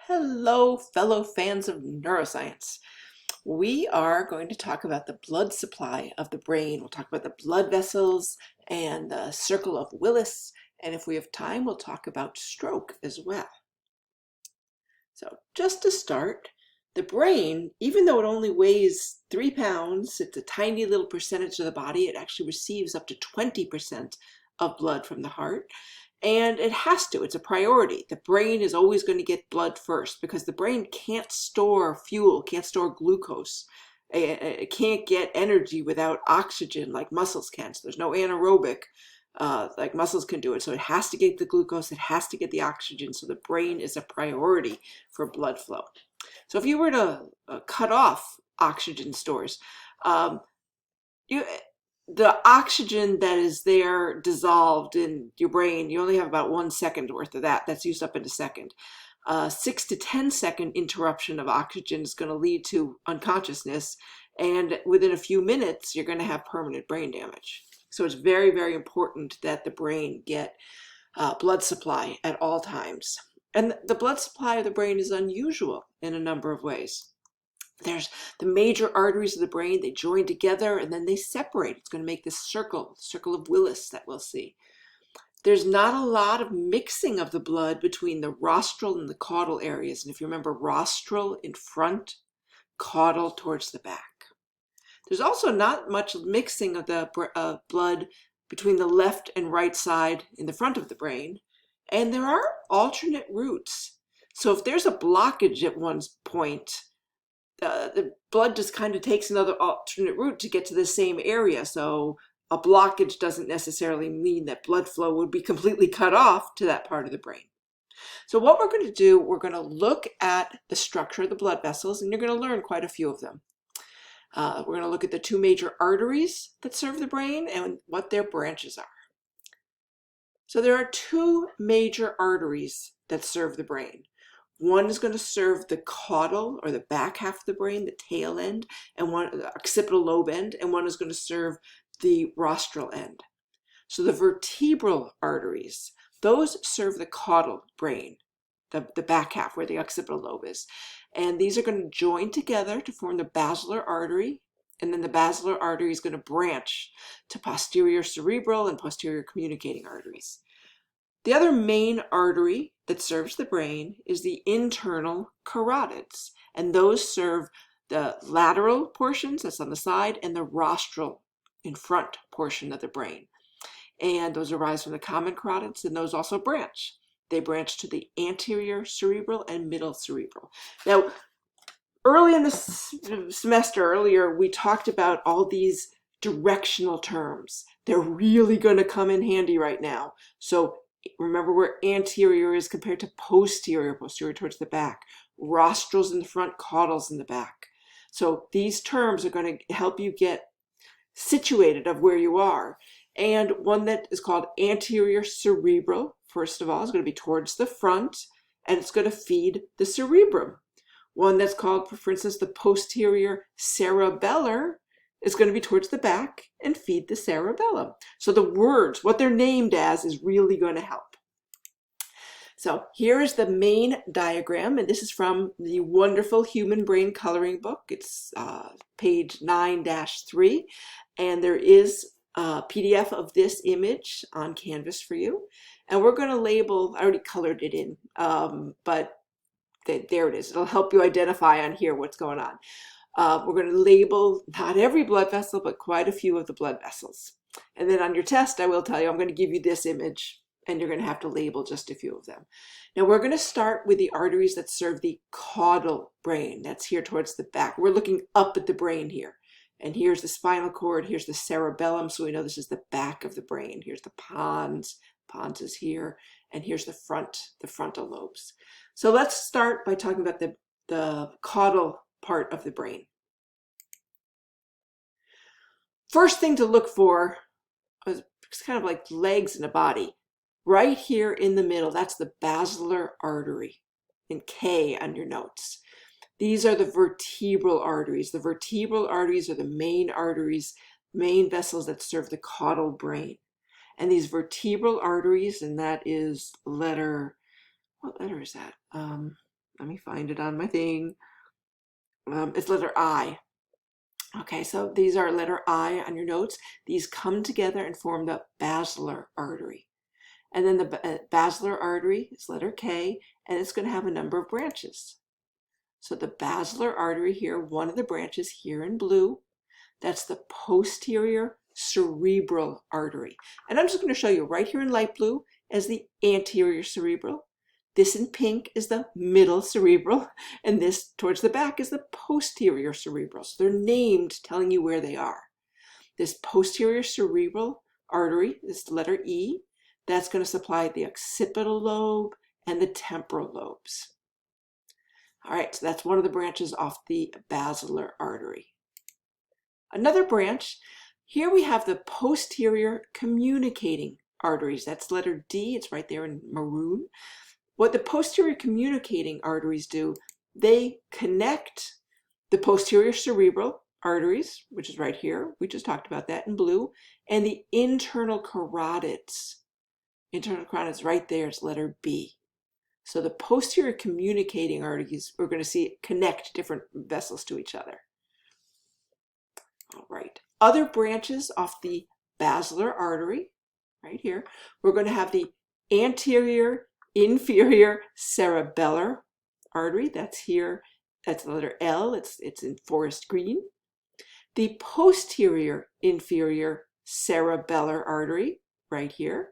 Hello, fellow fans of neuroscience. We are going to talk about the blood supply of the brain. We'll talk about the blood vessels and the circle of Willis. And if we have time, we'll talk about stroke as well. So just to start, the brain, even though it only weighs 3 pounds, it's a tiny little percentage of the body. It actually receives up to 20% of blood from the heart. And it has to, it's a priority. The brain is always going to get blood first because the brain can't store fuel, can't store glucose. It can't get energy without oxygen like muscles can. So there's no anaerobic like muscles can do it. So it has to get the glucose, it has to get the oxygen. So the brain is a priority for blood flow. So if you were to cut off oxygen stores, um, you, the oxygen that is there dissolved in your brain, you only have about 1 second worth of that. That's used up in a second. 6 to 10 second interruption of oxygen is going to lead to unconsciousness. And within a few minutes, you're going to have permanent brain damage. So it's very, very important that the brain get blood supply at all times. And the blood supply of the brain is unusual in a number of ways. There's the major arteries of the brain, they join together and then they separate. It's going to make this circle of Willis that we'll see. There's not a lot of mixing of the blood between the rostral and the caudal areas. And if you remember, rostral in front, caudal towards the back. There's also not much mixing of the blood between the left and right side in the front of the brain. And there are alternate routes. So if there's a blockage at one point, the blood just kind of takes another alternate route to get to the same area. So a blockage doesn't necessarily mean that blood flow would be completely cut off to that part of the brain. So what we're going to do, we're going to look at the structure of the blood vessels, and you're going to learn quite a few of them. We're going to look at the 2 major arteries that serve the brain and what their branches are. So there are 2 major arteries that serve the brain. One is going to serve the caudal, or the back half of the brain, the tail end, and one the occipital lobe end, and one is going to serve the rostral end. So the vertebral arteries, those serve the caudal brain, the back half where the occipital lobe is. And these are going to join together to form the basilar artery, and then the basilar artery is going to branch to posterior cerebral and posterior communicating arteries. The other main artery that serves the brain is the internal carotids, and those serve the lateral portions, that's on the side, and the rostral in front portion of the brain. And those arise from the common carotids, and those also branch. They branch to the anterior cerebral and middle cerebral. Now, early in the semester, earlier, we talked about all these directional terms. They're really going to come in handy right now. So remember where anterior is compared to posterior, posterior towards the back, rostrals in the front, caudals in the back. So these terms are going to help you get situated of where you are. And one that is called anterior cerebral, first of all, is going to be towards the front, and it's going to feed the cerebrum. One that's called, for instance, the posterior cerebellar is going to be towards the back and feed the cerebellum. So the words, what they're named as, is really going to help. So here is the main diagram, and this is from the wonderful Human Brain Coloring Book. It's page 9-3, and there is a PDF of this image on Canvas for you. And we're going to label, I already colored it in, but there it is. It'll help you identify on here what's going on. We're going to label not every blood vessel, but quite a few of the blood vessels. And then on your test, I will tell you, I'm going to give you this image, and you're going to have to label just a few of them. Now we're going to start with the arteries that serve the caudal brain. That's here towards the back. We're looking up at the brain here. And here's the spinal cord, here's the cerebellum, so we know this is the back of the brain. Here's the pons, pons is here, and here's the frontal lobes. So let's start by talking about the caudal part of the brain. First thing to look for is kind of like legs in a body. Right here in the middle, that's the basilar artery, in K on your notes. These are the vertebral arteries. The vertebral arteries are the main arteries, main vessels that serve the caudal brain. And these vertebral arteries, and that is letter, what letter is that? Let me find it on my thing. It's letter I. Okay, so these are letter I on your notes. These come together and form the basilar artery. And then the basilar artery is letter K, and it's going to have a number of branches. So the basilar artery here, one of the branches here in blue, that's the posterior cerebral artery. And I'm just going to show you right here in light blue as the anterior cerebral. This in pink is the middle cerebral, and this towards the back is the posterior cerebral. So they're named telling you where they are. This posterior cerebral artery, this letter E, that's going to supply the occipital lobe and the temporal lobes. All right, so that's one of the branches off the basilar artery. Another branch, here we have the posterior communicating arteries. That's letter D, it's right there in maroon. What the posterior communicating arteries do, they connect the posterior cerebral arteries, which is right here, we just talked about that in blue, and the internal carotids. Internal carotids right there is letter B. So the posterior communicating arteries, we're going to see connect different vessels to each other. All right. Other branches off the basilar artery, right here, we're going to have the anterior inferior cerebellar artery. That's here. That's the letter L. It's in forest green. The posterior inferior cerebellar artery, right here.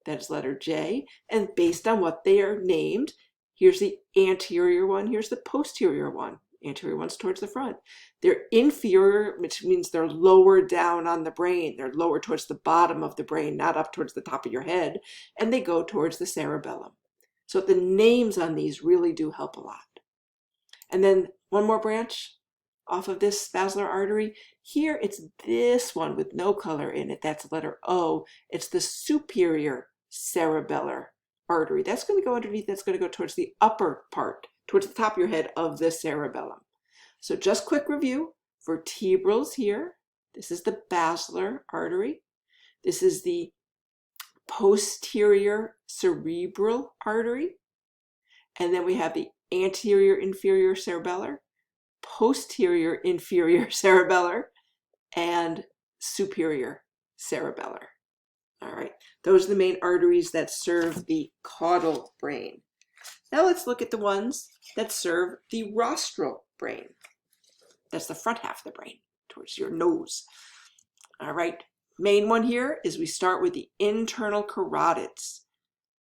That's letter J. And based on what they are named, here's the anterior one, here's the posterior one. Anterior one's towards the front. They're inferior, which means they're lower down on the brain. They're lower towards the bottom of the brain, not up towards the top of your head. And they go towards the cerebellum. So the names on these really do help a lot. And then one more branch off of this basilar artery. Here it's this one with no color in it. That's letter O. It's the superior cerebellar artery. That's going to go underneath. That's going to go towards the upper part, towards the top of your head of the cerebellum. So just quick review. Vertebrals here. This is the basilar artery. This is the posterior cerebral artery. And then we have the anterior inferior cerebellar, posterior inferior cerebellar, and superior cerebellar. All right, those are the main arteries that serve the caudal brain. Now let's look at the ones that serve the rostral brain. That's the front half of the brain, towards your nose. All right, main one here is we start with the internal carotids.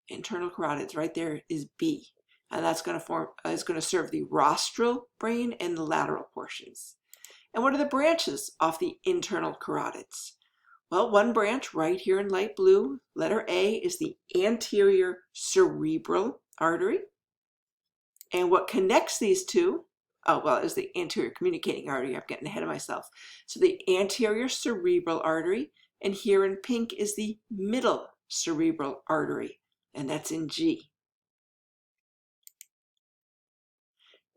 Internal carotids, right there is B. And that's going to serve the rostral brain and the lateral portions. And what are the branches off the internal carotids? Well, one branch right here in light blue, letter A, is the anterior cerebral artery. And what connects these two, is the anterior communicating artery. I'm getting ahead of myself. So the anterior cerebral artery, and here in pink is the middle cerebral artery, and that's in G.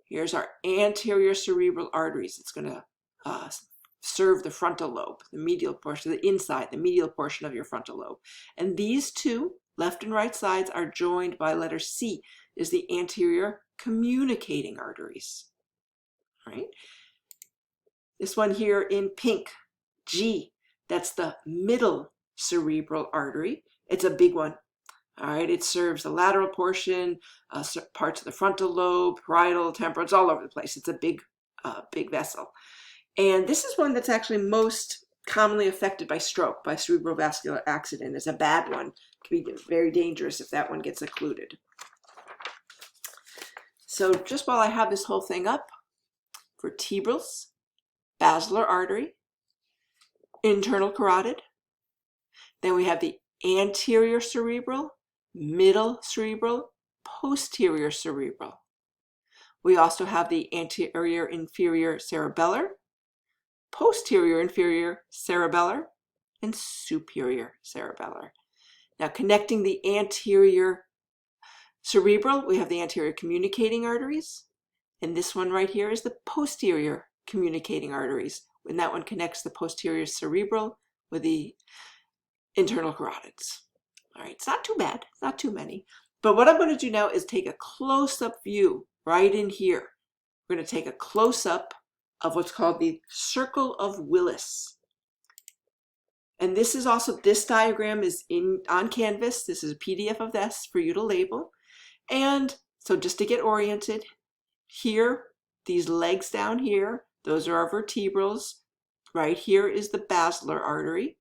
Here's our anterior cerebral arteries. It's going to serve the frontal lobe, the medial portion, the inside, the medial portion of your frontal lobe. And these two, left and right sides, are joined by letter C, is the anterior communicating arteries. All right. This one here in pink, G, that's the middle cerebral artery. It's a big one. All right, it serves the lateral portion, parts of the frontal lobe, parietal, temporal, it's all over the place. It's a big vessel. And this is one that's actually most commonly affected by stroke, by cerebrovascular accident. It's a bad one. It can be very dangerous if that one gets occluded. So just while I have this whole thing up, vertebrals, basilar artery, internal carotid. Then we have the anterior cerebral, middle cerebral, posterior cerebral. We also have the anterior inferior cerebellar, posterior inferior cerebellar, and superior cerebellar. Now connecting the anterior cerebral, we have the anterior communicating arteries, and this one right here is the posterior communicating arteries, and that one connects the posterior cerebral with the internal carotids. All right, it's not too bad, it's not too many. But what I'm going to do now is take a close-up view right in here. We're going to take a close-up of what's called the circle of Willis. And this is also, this diagram is on Canvas. This is a PDF of this for you to label. And so just to get oriented, here, these legs down here, those are our vertebrals. Right here is the basilar artery.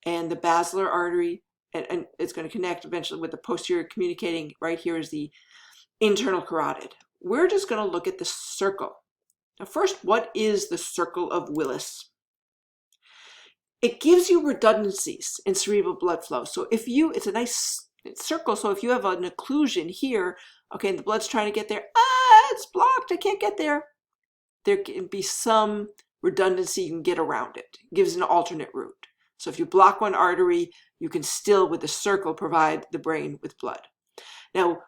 And the basilar artery, and it's going to connect eventually with the posterior communicating. Right here is the internal carotid. We're just going to look at the circle. Now first, what is the circle of Willis? It gives you redundancies in cerebral blood flow. So if you, it's a nice circle, so if you have an occlusion here, okay, and the blood's trying to get there, it's blocked, I can't get there. There can be some redundancy, you can get around it. It gives an alternate route. So if you block one artery, you can still, with the circle, provide the brain with blood. Now,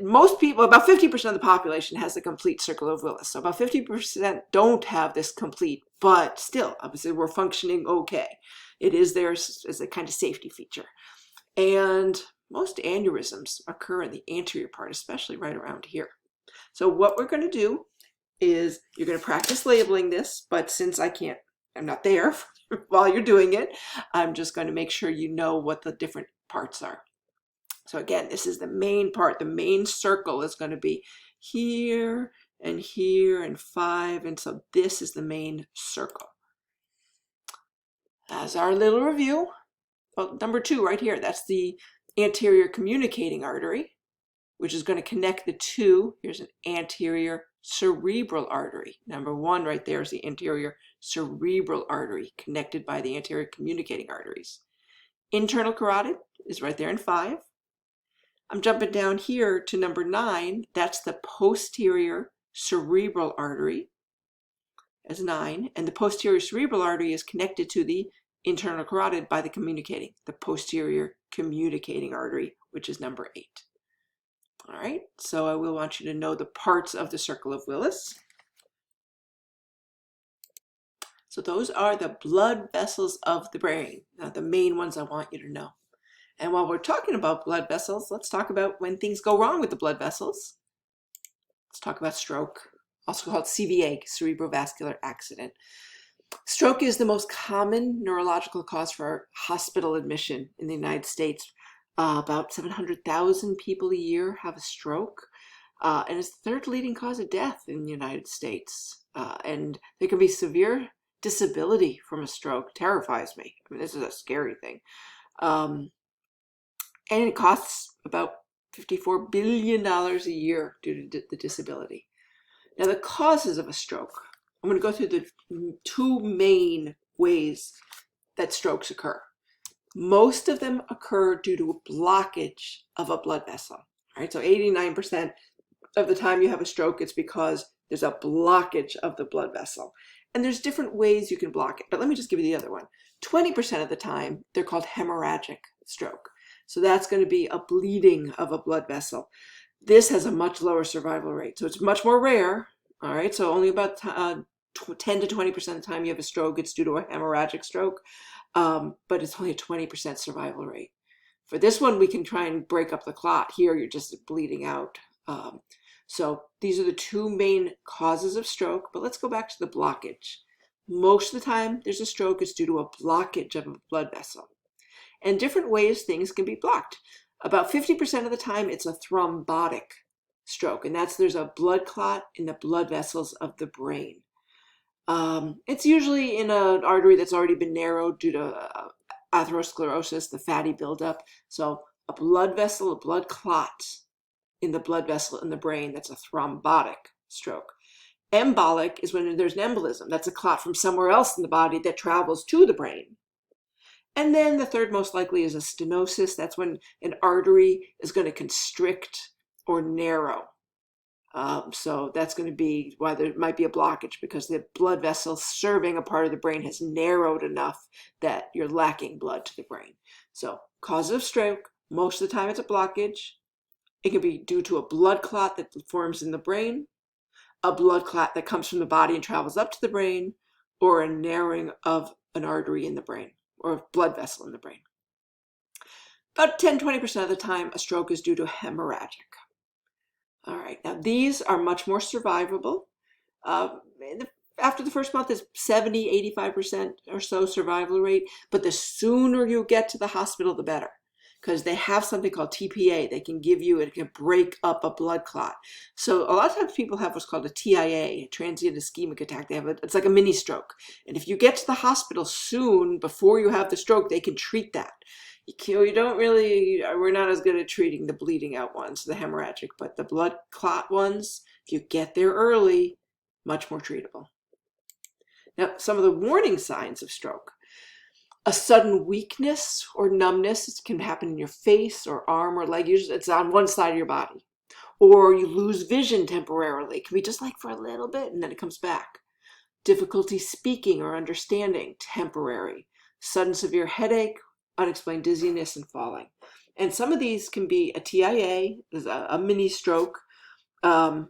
most people, about 50% of the population has a complete circle of Willis. So about 50% don't have this complete, but still, obviously, we're functioning okay. It is there as a kind of safety feature. And most aneurysms occur in the anterior part, especially right around here. So what we're going to do is you're going to practice labeling this, but since I'm not there while you're doing it, I'm just going to make sure you know what the different parts are. So again, this is the main part. The main circle is going to be here and 5. And so this is the main circle. As our little review, well, number 2 right here, that's the anterior communicating artery, which is going to connect the two. Here's an anterior cerebral artery. Number 1 right there is the anterior cerebral artery connected by the anterior communicating arteries. Internal carotid is right there in 5. I'm jumping down here to number 9. That's the posterior cerebral artery as 9. And the posterior cerebral artery is connected to the internal carotid by the posterior communicating artery, which is number 8. All right, so I will want you to know the parts of the circle of Willis. So those are the blood vessels of the brain. Now, the main ones I want you to know. And while we're talking about blood vessels, let's talk about when things go wrong with the blood vessels. Let's talk about stroke, also called CVA, cerebrovascular accident. Stroke is the most common neurological cause for hospital admission in the United States. About 700,000 people a year have a stroke, and it's the 3rd leading cause of death in the United States. And there can be severe disability from a stroke. Terrifies me. I mean, this is a scary thing. And it costs about $54 billion a year due to the disability. Now, the causes of a stroke. I'm going to go through the 2 main ways that strokes occur. Most of them occur due to a blockage of a blood vessel. All right, so 89% of the time you have a stroke, it's because there's a blockage of the blood vessel. And there's different ways you can block it, but let me just give you the other one. 20% of the time, they're called hemorrhagic stroke. So that's going to be a bleeding of a blood vessel. This has a much lower survival rate, so it's much more rare. All right, so only about 10 to 20% of the time you have a stroke, it's due to a hemorrhagic stroke, but it's only a 20% survival rate. For this one, we can try and break up the clot. Here, you're just bleeding out. So these are the 2 main causes of stroke, but let's go back to the blockage. Most of the time there's a stroke, it's due to a blockage of a blood vessel. And different ways things can be blocked. About 50% of the time it's a thrombotic stroke, and there's a blood clot in the blood vessels of the brain. It's usually in an artery that's already been narrowed due to atherosclerosis, the fatty buildup. So a blood vessel, a blood clot in the blood vessel in the brain, that's a thrombotic stroke. Embolic is when there's an embolism. That's a clot from somewhere else in the body that travels to the brain. And then the third most likely is a stenosis. That's when an artery is going to constrict or narrow. So that's going to be why there might be a blockage, because the blood vessel serving a part of the brain has narrowed enough that you're lacking blood to the brain. So cause of stroke, most of the time it's a blockage. It can be due to a blood clot that forms in the brain, a blood clot that comes from the body and travels up to the brain, or a narrowing of an artery in the brain or a blood vessel in the brain. About 10-20% of the time, a stroke is due to hemorrhagic. All right, now these are much more survivable. Uh, After the first month is 70, 85% or so survival rate, but the sooner you get to the hospital, the better. Because they have something called TPA. They can give you, it can break up a blood clot. So a lot of times people have what's called a TIA, a transient ischemic attack. It's like a mini stroke. And if you get to the hospital soon, before you have the stroke, they can treat that. You don't really, we're not as good at treating the bleeding out ones, the hemorrhagic, but the blood clot ones, if you get there early, much more treatable. Now, some of the warning signs of stroke. A sudden weakness or numbness can happen in your face or arm or leg. Usually it's on one side of your body. Or you lose vision temporarily. It can be just like for a little bit and then it comes back. Difficulty speaking or understanding, temporary. Sudden severe headache, unexplained dizziness and falling. And some of these can be a TIA, a mini stroke. So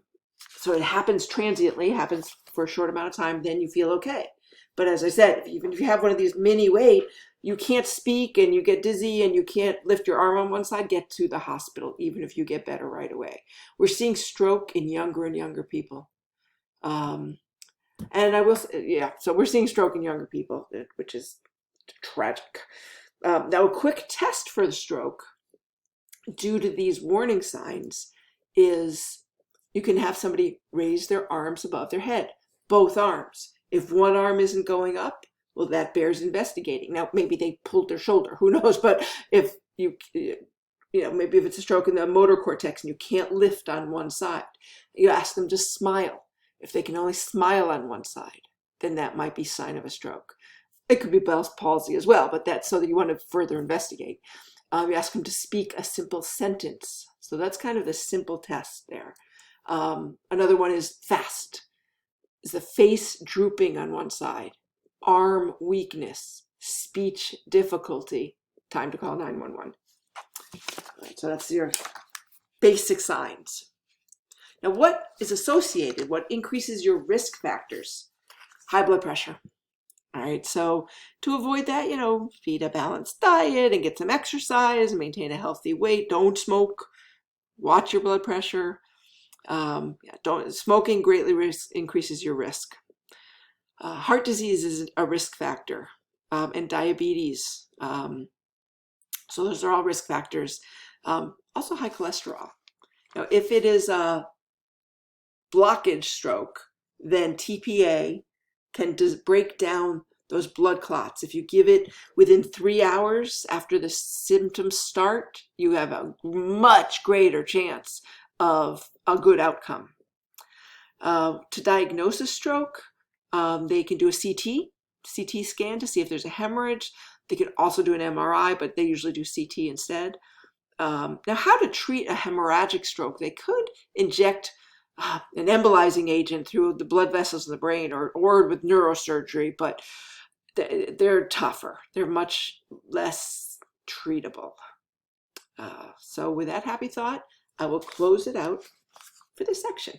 it happens transiently, happens for a short amount of time, then you feel okay. But as I said, even if you have one of these mini wait, you can't speak and you get dizzy and you can't lift your arm on one side, get to the hospital, even if you get better right away. We're seeing stroke in younger and younger people. And I will say, yeah, so we're seeing stroke in younger people, which is tragic. Now, a quick test for the stroke, due to these warning signs, is you can have somebody raise their arms above their head, both arms. If one arm isn't going up, well, that bears investigating. Now, maybe they pulled their shoulder, who knows? But if maybe if it's a stroke in the motor cortex and you can't lift on one side, you ask them to smile. If they can only smile on one side, then that might be a sign of a stroke. It could be Bell's palsy as well, but that's so that you want to further investigate. You ask them to speak a simple sentence. So that's kind of the simple test there. Another one is fast. Is the face drooping on one side, arm weakness, speech difficulty, time to call 911. All right, so that's your basic signs. Now, what is associated, what increases your risk factors? High blood pressure. All right, so to avoid that, feed a balanced diet and get some exercise, maintain a healthy weight, don't smoke, watch your blood pressure. Smoking greatly increases your risk. Heart disease is a risk factor, and diabetes. So those are all risk factors. Also high cholesterol. Now, if it is a blockage stroke, then TPA can break down those blood clots. If you give it within 3 hours after the symptoms start, you have a much greater chance of a good outcome. To diagnose a stroke, they can do a CT scan to see if there's a hemorrhage. They can also do an MRI, but they usually do CT instead. Now, how to treat a hemorrhagic stroke? They could inject an embolizing agent through the blood vessels in the brain or with neurosurgery, but they're tougher. They're much less treatable. So with that happy thought, I will close it out for this section.